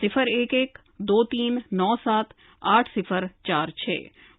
011-2397-8046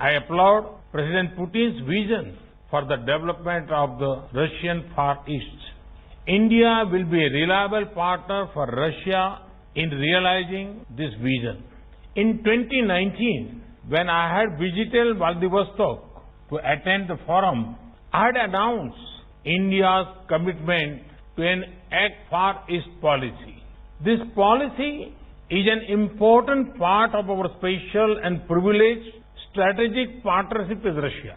I applaud President Putin's vision for the development of the Russian Far East. India will be a reliable partner for Russia in realizing this vision. In 2019, when I had visited Vladivostok to attend the forum, I had announced India's commitment to an Act Far East policy. This policy is an important part of our special and privileged strategic partnership with Russia.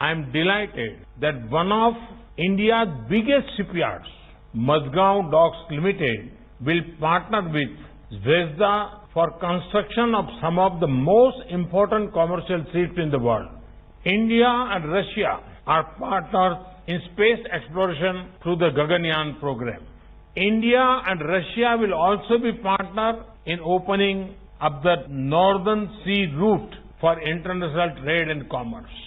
I am delighted that one of India's biggest shipyards, Mazagon Docks Limited, will partner with Zvezda for construction of some of the most important commercial ships in the world. India and Russia are partners in space exploration through the Gaganyaan program. India and Russia will also be partners in opening up the Northern Sea route for international trade and commerce.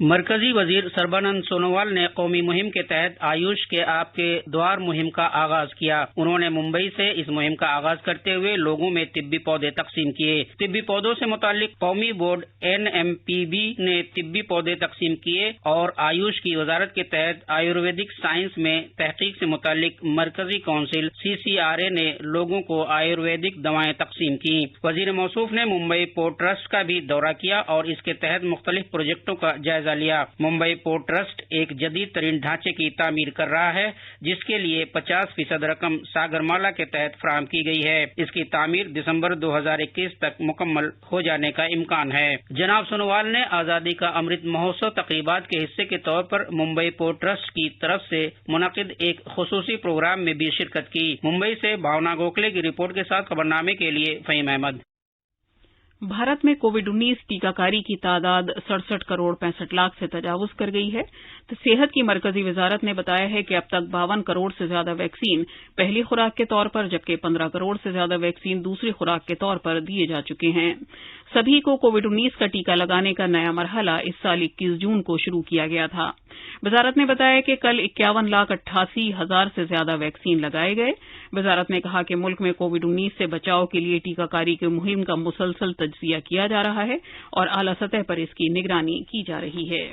مرکزی وزیر سربانند سونووال نے قومی مہم کے تحت آیوش کے آپ کے دوار مہم کا آغاز کیا۔ انہوں نے ممبئی سے اس مہم کا آغاز کرتے ہوئے لوگوں میں طبی پودے تقسیم کیے۔ طبی پودوں سے متعلق قومی بورڈ NMPB نے طبی پودے تقسیم کیے اور آیوش کی وزارت کے تحت آیورویدک سائنس میں تحقیق سے متعلق مرکزی کونسل CCRA نے لوگوں کو آیورویدک دوائیں تقسیم کی۔ وزیر موصوف نے ممبئی پورٹ ٹرسٹ کا بھی دورہ کیا اور اس کے تحت مختلف پروجیکٹوں کا جائزہ لیا۔ ممبئی پورٹ ٹرسٹ ایک جدید ترین ڈھانچے کی تعمیر کر رہا ہے جس کے لیے 50% رقم ساگرمالا کے تحت فراہم کی گئی ہے۔ اس کی تعمیر دسمبر 2021 تک مکمل ہو جانے کا امکان ہے۔ جناب سونووال نے آزادی کا امرت مہوتسو تقریبات کے حصے کے طور پر ممبئی پورٹ ٹرسٹ کی طرف سے منعقد ایک خصوصی پروگرام میں بھی شرکت کی۔ ممبئی سے بھاونا گوکھلے کی رپورٹ کے ساتھ خبرنامے کے لیے فہیم احمد۔ بھارت میں کووڈ-19 ٹیکہ کاری کی تعداد 67 کروڑ 65 لاکھ سے تجاوز کر گئی ہے۔ صحت کی مرکزی وزارت نے بتایا ہے کہ اب تک 52 کروڑ سے زیادہ ویکسین پہلی خوراک کے طور پر جبکہ 15 کروڑ سے زیادہ ویکسین دوسری خوراک کے طور پر دیے جا چکے ہیں۔ سبھی کو کووڈ-19 کا ٹیکہ لگانے کا نیا مرحلہ اس سال 21 جون کو شروع کیا گیا تھا۔ وزارت نے بتایا کہ کل 51,88,000 سے زیادہ ویکسین لگائے گئے۔ وزارت نے کہا کہ ملک میں کووڈ-19 سے بچاؤ کے لیے ٹیکہ کاری کی مہم کا مسلسل تجزیہ کیا جا رہا ہے اور اعلی سطح پر اس کی نگرانی کی جا رہی ہے۔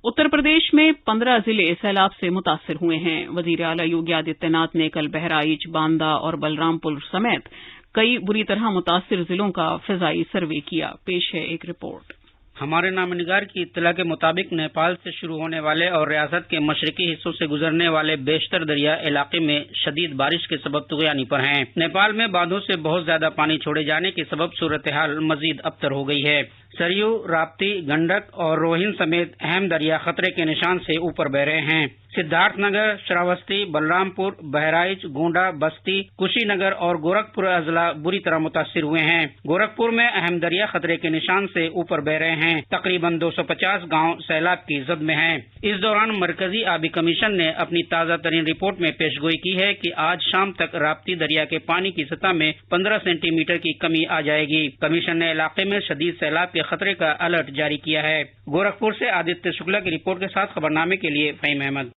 اتر پردیش میں 15 ضلع سیلاب سے متاثر ہوئے ہیں۔ وزیر اعلی یوگی آدتیہ ناتھ نے کل بہرائچ، باندہ اور بلرام پور سمیت کئی بری طرح متاثر ضلعوں کا فضائی سروے کیا۔ پیش ہے ایک رپورٹ۔ ہمارے نامہ نگار کی اطلاع کے مطابق نیپال سے شروع ہونے والے اور ریاست کے مشرقی حصوں سے گزرنے والے بیشتر دریا علاقے میں شدید بارش کے سبب طغیانی پر ہیں۔ نیپال میں باندھوں سے بہت زیادہ پانی چھوڑے جانے کے سبب صورتحال مزید ابتر ہو گئی ہے۔ سریو، راپتی، گنڈک اور روہن سمیت اہم دریا خطرے کے نشان سے اوپر بہ رہے ہیں۔ سدھارتھ نگر، شراوستی، بلرام پور، بہرائچ، گونڈا، بستی، کشی نگر اور گورکھپور اضلاع بری طرح متاثر ہوئے ہیں۔ گورکھپور میں اہم دریا خطرے کے نشان سے اوپر بہ رہے ہیں۔ تقریباً 250 گاؤں سیلاب کی زد میں ہیں۔ اس دوران مرکزی آبی کمیشن نے اپنی تازہ ترین رپورٹ میں پیش گوئی کی ہے کہ آج شام تک راپتی دریا کے پانی کی سطح میں 15 سینٹی میٹر کی کمی آ جائے گی۔ کمیشن نے علاقے میں شدید سیلاب کے خطرے کا الرٹ جاری کیا ہے۔ گورکھپور سے آدتیہ شکلا کی رپورٹ کے ساتھ خبرنامے کے لیے فہیم احمد۔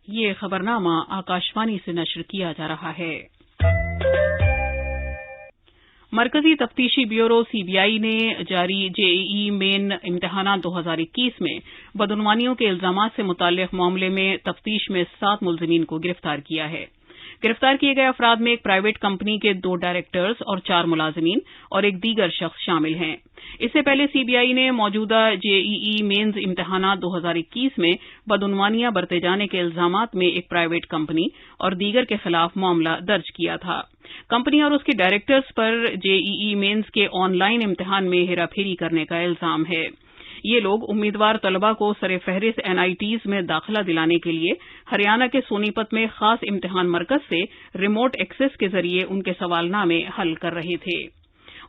یہ خبرنامہ آکاشوانی سے نشر کیا جا رہا ہے۔ مرکزی تفتیشی بیورو CBI نے جاری JEE مین امتحانات 2021 میں بدعنوانیوں کے الزامات سے متعلق معاملے میں تفتیش میں 7 ملزمین کو گرفتار کیا ہے۔ گرفتار کیے گئے افراد میں ایک پرائیویٹ کمپنی کے 2 ڈائریکٹرز اور 4 ملازمین اور ایک دیگر شخص شامل ہیں۔ اس سے پہلے CBI نے موجودہ JEE مینز امتحانات 2021 میں بدعنوانیاں برتے جانے کے الزامات میں ایک پرائیویٹ کمپنی اور دیگر کے خلاف معاملہ درج کیا تھا۔ کمپنی اور اس کے ڈائریکٹرز پر JEE مینز کے آن لائن امتحان میں ہیرا پھیری کرنے کا الزام ہے۔ یہ لوگ امیدوار طلبہ کو سر فہرست NITs میں داخلہ دلانے کے لیے ہریانہ کے سونی پت میں خاص امتحان مرکز سے ریموٹ ایکسس کے ذریعے ان کے سوال نامے حل کر رہے تھے۔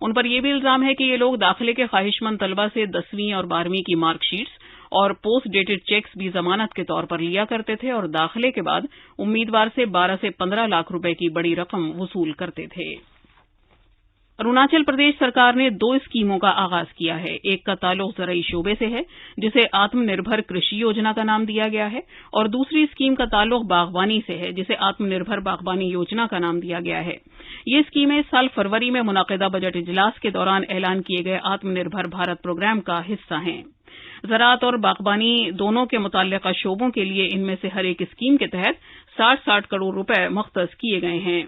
ان پر یہ بھی الزام ہے کہ یہ لوگ داخلے کے خواہش مند طلبہ سے 10ویں اور 12ویں کی مارک شیٹس اور پوسٹ ڈیٹڈ چیکس بھی ضمانت کے طور پر لیا کرتے تھے اور داخلے کے بعد امیدوار سے 12 سے 15 لاکھ روپے کی بڑی رقم وصول کرتے تھے۔ اروناچل پردیش سرکار نے 2 اسکیموں کا آغاز کیا ہے۔ ایک کا تعلق زرعی شعبے سے ہے جسے آتم نربھر کرشی یوجنا کا نام دیا گیا ہے اور دوسری اسکیم کا تعلق باغبانی سے ہے جسے آتم نربھر باغبانی یوجنا کا نام دیا گیا ہے۔ یہ اسکیمیں اس سال فروری میں منعقدہ بجٹ اجلاس کے دوران اعلان کیے گئے آتم نربھر بھارت پروگرام کا حصہ ہیں۔ زراعت اور باغبانی دونوں کے متعلقہ شعبوں کے لیے ان میں سے ہر ایک اسکیم کے تحت 60 کروڑ روپے مختص کیے گئے ہیں۔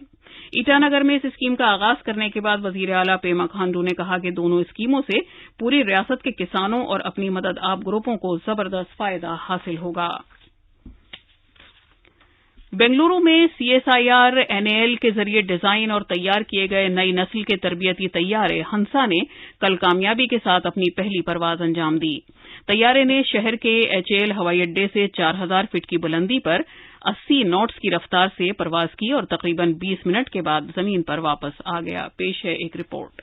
ایٹانگر میں اس اسکیم کا آغاز کرنے کے بعد وزیر اعلیٰ پیما کھانڈو نے کہا کہ دونوں اسکیموں سے پوری ریاست کے کسانوں اور اپنی مدد آپ گروپوں کو زبردست فائدہ حاصل ہوگا۔ بنگلورو میں CSIR NAL کے ذریعے ڈیزائن اور تیار کیے گئے نئی نسل کے تربیتی طیارے ہنسا نے کل کامیابی کے ساتھ اپنی پہلی پرواز انجام دی۔ طیارے نے شہر کے HAL ہوائی اڈے سے 4000 فٹ کی بلندی پر 80 ناٹس کی رفتار سے پرواز کی اور تقریباً 20 منٹ کے بعد زمین پر واپس آ گیا۔ پیش ہے ایک رپورٹ۔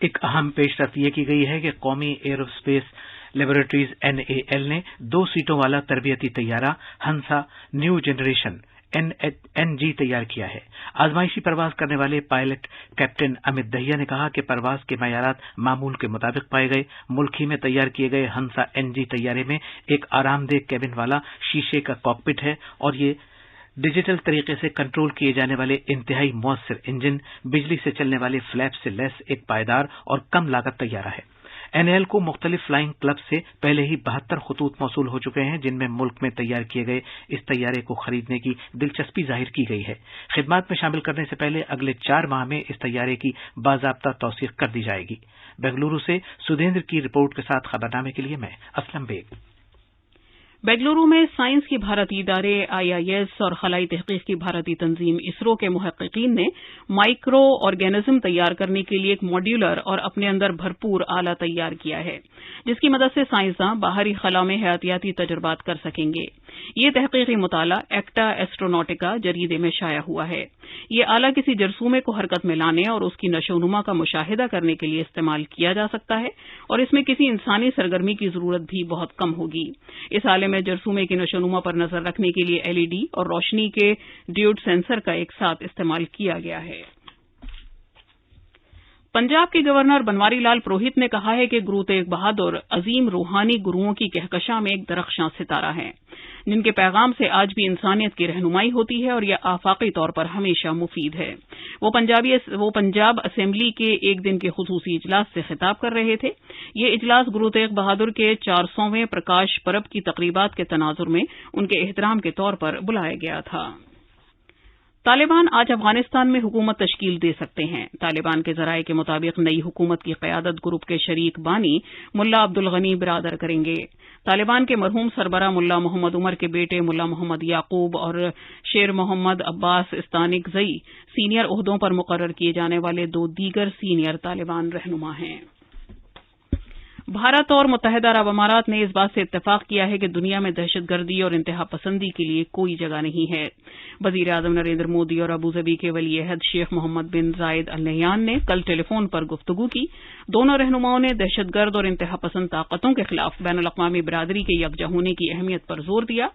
ایک اہم پیش رفت یہ کی گئی ہے کہ قومی ایرو اسپیس لیبارٹریز NAL نے 2 سیٹوں والا تربیتی طیارہ ہنسا نیو جنریشن NG تیار کیا ہے۔ آزمائشی پرواز کرنے والے پائلٹ کیپٹن امت دہیا نے کہا کہ پرواز کے معیارات معمول کے مطابق پائے گئے۔ ملک ہی میں تیار کیے گئے ہنسا NG طیارے میں ایک آرام دہ کیبن والا شیشے کا کاکپٹ ہے اور یہ ڈیجیٹل طریقے سے کنٹرول کیے جانے والے انتہائی مؤثر انجن، بجلی سے چلنے والے فلیپ سے لیس ایک پائیدار اور کم لاگت طیارہ ہے۔ NAL کو مختلف فلائنگ کلب سے پہلے ہی 72 خطوط موصول ہو چکے ہیں، جن میں ملک میں تیار کیے گئے اس طیارے کو خریدنے کی دلچسپی ظاہر کی گئی ہے۔ خدمات میں شامل کرنے سے پہلے اگلے 4 ماہ میں اس طیارے کی باضابطہ توثیق کر دی جائے گی۔ بنگلورو سے سدھیندر کی رپورٹ کے ساتھ خبرنامے کے لیے میں اسلم بیگ۔ بنگلورو میں سائنس کی بھارتی ادارے IIS اور خلائی تحقیق کی بھارتی تنظیم اسرو کے محققین نے مائکرو آرگینزم تیار کرنے کے لیے ایک ماڈیولر اور اپنے اندر بھرپور آلہ تیار کیا ہے، جس کی مدد سے سائنسداں باہری خلا میں حیاتیاتی تجربات کر سکیں گے۔ یہ تحقیقی مطالعہ ایکٹا ایسٹروناٹیکا جریدے میں شائع ہوا ہے۔ یہ آلہ کسی جرثومے کو حرکت میں لانے اور اس کی نشو و نما کا مشاہدہ کرنے کے لیے استعمال کیا جا سکتا ہے، اور اس میں کسی انسانی سرگرمی کی ضرورت بھی بہت کم ہوگی۔ اس آلے میں جرثومے کی نشو و نما پر نظر رکھنے کے لیے LED اور روشنی کے ڈیوڈ سینسر کا ایک ساتھ استعمال کیا گیا ہے۔ پنجاب کے گورنر بنواری لال پروہت نے کہا ہے کہ گرو تیغ بہادر عظیم روحانی گروؤں کی کہکشاں میں ایک درخشاں ستارہ ہیں، جن کے پیغام سے آج بھی انسانیت کی رہنمائی ہوتی ہے اور یہ آفاقی طور پر ہمیشہ مفید ہے۔ وہ پنجاب اسمبلی کے ایک دن کے خصوصی اجلاس سے خطاب کر رہے تھے۔ یہ اجلاس گرو تیغ بہادر کے 400ویں پرکاش پرب کی تقریبات کے تناظر میں ان کے احترام کے طور پر بلایا گیا تھا۔ طالبان آج افغانستان میں حکومت تشکیل دے سکتے ہیں۔ طالبان کے ذرائع کے مطابق نئی حکومت کی قیادت گروپ کے شریک بانی ملا عبدالغنی برادر کریں گے۔ طالبان کے مرحوم سربراہ ملا محمد عمر کے بیٹے ملا محمد یعقوب اور شیر محمد عباس استانکزئی سینئر عہدوں پر مقرر کیے جانے والے 2 دیگر سینئر طالبان رہنما ہیں۔ بھارت اور متحدہ عرب امارات نے اس بات سے اتفاق کیا ہے کہ دنیا میں دہشت گردی اور انتہا پسندی کے لیے کوئی جگہ نہیں ہے۔ وزیر اعظم نریندر مودی اور ابوظبی کے ولی عہد شیخ محمد بن زائد ال نہیان نے کل ٹیلی فون پر گفتگو کی۔ دونوں رہنماؤں نے دہشت گرد اور انتہا پسند طاقتوں کے خلاف بین الاقوامی برادری کے یکجا ہونے کی اہمیت پر زور دیا۔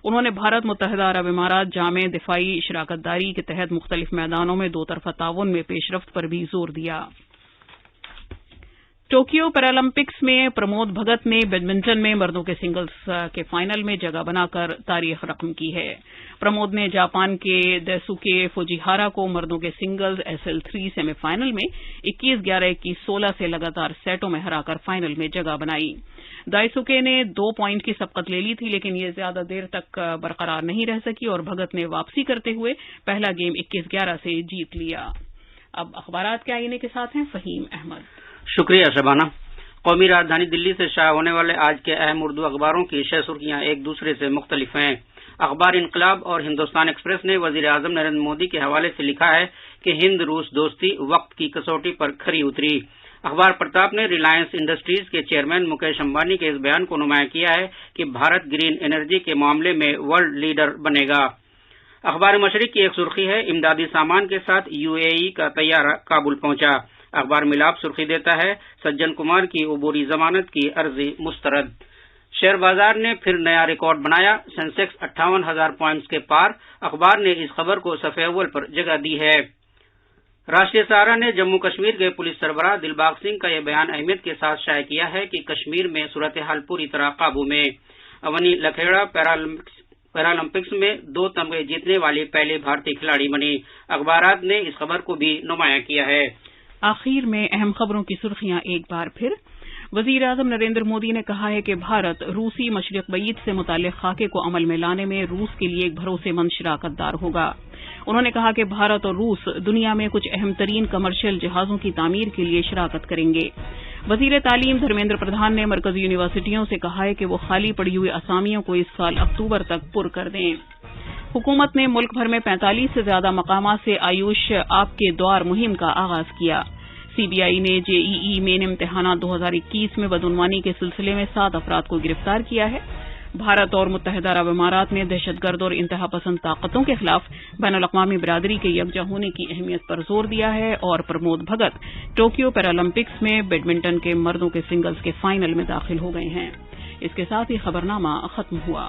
انہوں نے بھارت متحدہ عرب امارات جامع دفاعی شراکت داری کے تحت مختلف میدانوں میں 2 طرفہ تعاون میں پیش رفت پر بھی زور دیا۔ ٹوکیو پیرالمپکس میں پرمود بھگت نے بیڈمنٹن میں مردوں کے سنگلز کے فائنل میں جگہ بنا کر تاریخ رقم کی ہے۔ پرمود نے جاپان کے دائسوکے فوجیہارا کو مردوں کے سنگلز SL3 سیمی فائنل میں 21-11, 21-16 سے لگاتار سیٹوں میں ہرا کر فائنل میں جگہ بنائی۔ دائسوکے نے 2 پوائنٹ کی سبقت لے لی تھی، لیکن یہ زیادہ دیر تک برقرار نہیں رہ سکی اور بھگت نے واپسی کرتے ہوئے پہلا گیم 21-11 سے جیت لیا۔ اب اخبارات کے آئینے کے ساتھ ہیں فہیم احمد۔ شکریہ شبانہ۔ قومی راجدھانی دلی سے شائع ہونے والے آج کے اہم اردو اخباروں کی 6 سرخیاں ایک دوسرے سے مختلف ہیں۔ اخبار انقلاب اور ہندوستان ایکسپریس نے وزیر اعظم نریندر مودی کے حوالے سے لکھا ہے کہ ہند روس دوستی وقت کی کسوٹی پر کھری اتری۔ اخبار پرتاپ نے ریلائنس انڈسٹریز کے چیئرمین مکیش امبانی کے اس بیان کو نمایاں کیا ہے کہ بھارت گرین انرجی کے معاملے میں ورلڈ لیڈر بنے گا۔ اخبار مشرق کی ایک سرخی ہے امدادی سامان کے ساتھ UAE کا طیارہ کابل پہنچا۔ اخبار ملاب سرخی دیتا ہے سجن کمار کی عبوری ضمانت کی عرضی مسترد۔ شیئر بازار نے پھر نیا ریکارڈ بنایا، سینسیکس 58,000 پوائنٹس کے پار۔ اخبار نے اس خبر کو صفحہ اول پر جگہ دی ہے۔ راشٹریہ سہارا نے جموں کشمیر کے پولیس سربراہ دلباغ سنگھ کا یہ بیان اہمیت کے ساتھ شائع کیا ہے کہ کشمیر میں صورتحال پوری طرح قابو میں۔ اونی لکھیڑا پیرالمپکس میں 2 تمغے جیتنے والی پہلی بھارتی کھلاڑی بنی۔ اخبارات نے اس خبر کو بھی نمایاں کیا ہے۔ آخر میں اہم خبروں کی سرخیاں ایک بار پھر۔ وزیر اعظم نریندر مودی نے کہا ہے کہ بھارت روسی مشرق بعید سے متعلق خاکے کو عمل میں لانے میں روس کے لیے ایک بھروسے مند شراکت دار ہوگا۔ انہوں نے کہا کہ بھارت اور روس دنیا میں کچھ اہم ترین کمرشل جہازوں کی تعمیر کے لیے شراکت کریں گے۔ وزیر تعلیم دھرمیندر پردھان نے مرکزی یونیورسٹیوں سے کہا ہے کہ وہ خالی پڑی ہوئی اسامیوں کو اس سال اکتوبر تک پر کر دیں۔ حکومت نے ملک بھر میں 45 سے زیادہ مقامات سے آیوش آپ کے دوار مہم کا آغاز کیا۔ CBI نے JEE مین امتحانات 2021 میں بدعنوانی کے سلسلے میں 7 افراد کو گرفتار کیا ہے۔ بھارت اور متحدہ عرب امارات نے دہشت گرد اور انتہا پسند طاقتوں کے خلاف بین الاقوامی برادری کے یکجا ہونے کی اہمیت پر زور دیا ہے، اور پرمود بھگت ٹوکیو پیرالمپکس میں بیڈمنٹن کے مردوں کے سنگلز کے فائنل میں داخل ہو گئے ہیں۔ اس کے ساتھ ہی خبرنامہ ختم ہوا۔